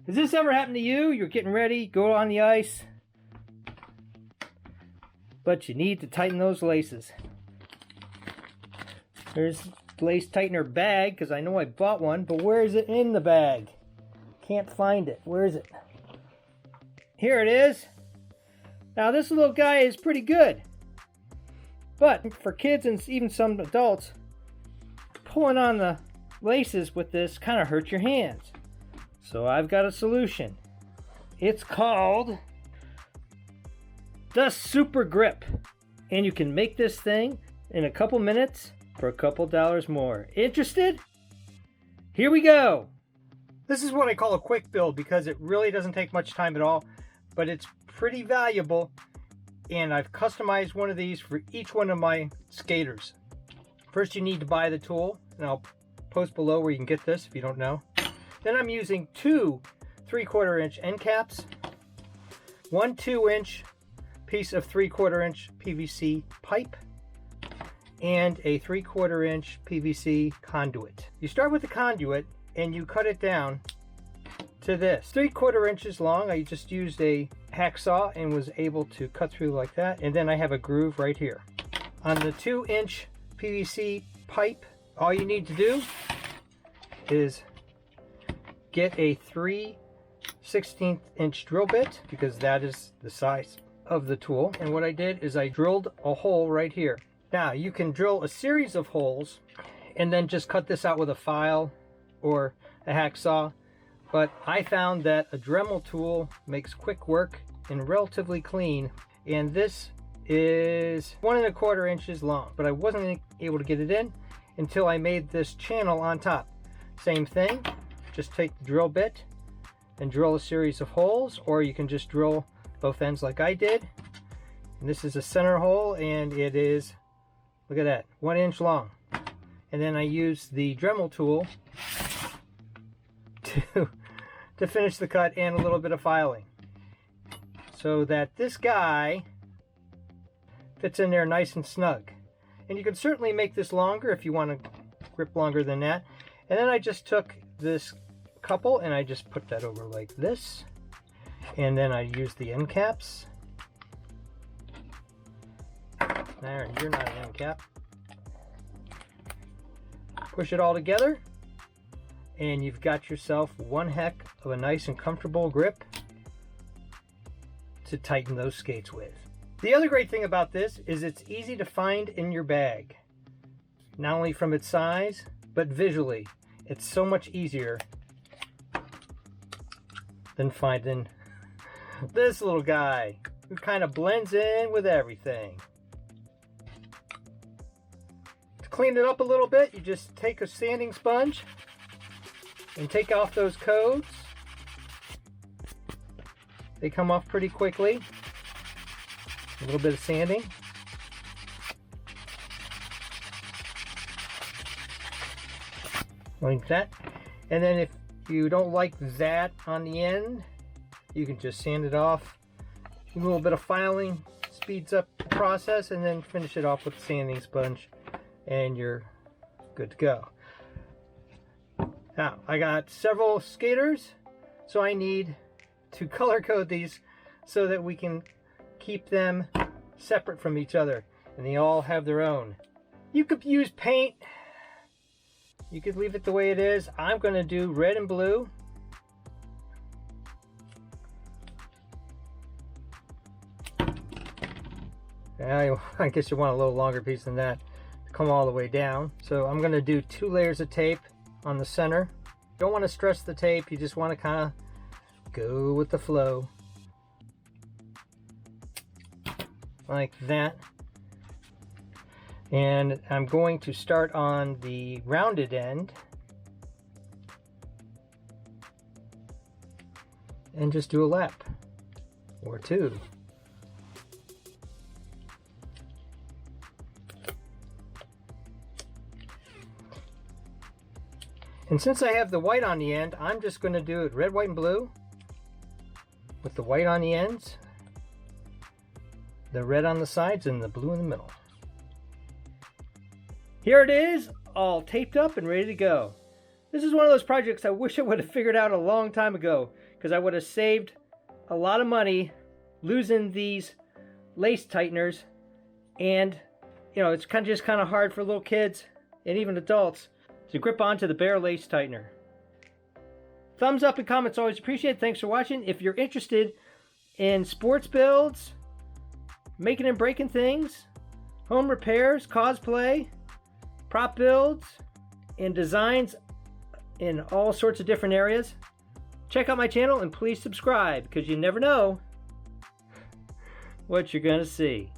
Has this ever happened to you? You're getting ready, go on the ice, but you need to tighten those laces. There's the lace tightener bag, because I know I bought one, but where is it in the bag? Can't find it. Where is it? Here it is. Now this little guy is pretty good, but for kids and even some adults, pulling on the laces with this kind of hurts your hands. So I've got a solution. It's called the Super Grip, and you can make this thing in a couple minutes for a couple dollars more. Interested? Here we go. This is what I call a quick build because it really doesn't take much time at all, but it's pretty valuable, and I've customized one of these for each one of my skaters. First, you need to buy the tool, and I'll post below where you can get this if you don't know. Then I'm using two 3/4 inch end caps, one 2-inch piece of 3/4 inch PVC pipe, and a 3/4 inch PVC conduit. You start with the conduit and you cut it down to this. 3/4 inches long. I just used a hacksaw and was able to cut through like that. And then I have a groove right here. On the 2-inch PVC pipe, all you need to do is get a 3/16 inch drill bit, because that is the size of the tool. And what I did is I drilled a hole right here. Now you can drill a series of holes and then just cut this out with a file or a hacksaw, but I found that a Dremel tool makes quick work and relatively clean, and this is 1¼ inches long, but I wasn't able to get it in until I made this channel on top. Same thing, just take the drill bit and drill a series of holes, or you can just drill both ends like I did. And this is a center hole, and it is, look at that, 1 inch long. And then I use the Dremel tool to finish the cut and a little bit of filing, so that this guy fits in there nice and snug. And you can certainly make this longer if you want to grip longer than that. And then I just took this couple and I just put that over like this, and then I use the end caps. There, you're not an end cap. Push it all together, and you've got yourself one heck of a nice and comfortable grip to tighten those skates with. The other great thing about this is it's easy to find in your bag, not only from its size, but visually. It's so much easier than finding this little guy who kind of blends in with everything. To clean it up a little bit, you just take a sanding sponge and take off those codes. They come off pretty quickly. A little bit of sanding. Like that. And then if you don't like that on the end, you can just sand it off. A little bit of filing speeds up the process, and then finish it off with a sanding sponge, and you're good to go. Now, I got several skaters, so I need to color code these so that we can keep them separate from each other, and they all have their own. You could use paint. You could leave it the way it is. I'm going to do red and blue. I guess you want a little longer piece than that to come all the way down. So I'm going to do 2 layers of tape on the center. Don't want to stress the tape. You just want to kind of go with the flow. Like that. And I'm going to start on the rounded end and just do a lap or 2. And since I have the white on the end, I'm just going to do it red, white, and blue with the white on the ends, the red on the sides, and the blue in the middle. Here it is, all taped up and ready to go. This is one of those projects I wish I would have figured out a long time ago, because I would have saved a lot of money losing these lace tighteners. And you know, it's just kind of hard for little kids and even adults to grip onto the bare lace tightener. Thumbs up and comments always appreciated. Thanks for watching. If you're interested in sports builds, making and breaking things, home repairs, cosplay, prop builds, and designs in all sorts of different areas, check out my channel and please subscribe, because you never know what you're going to see.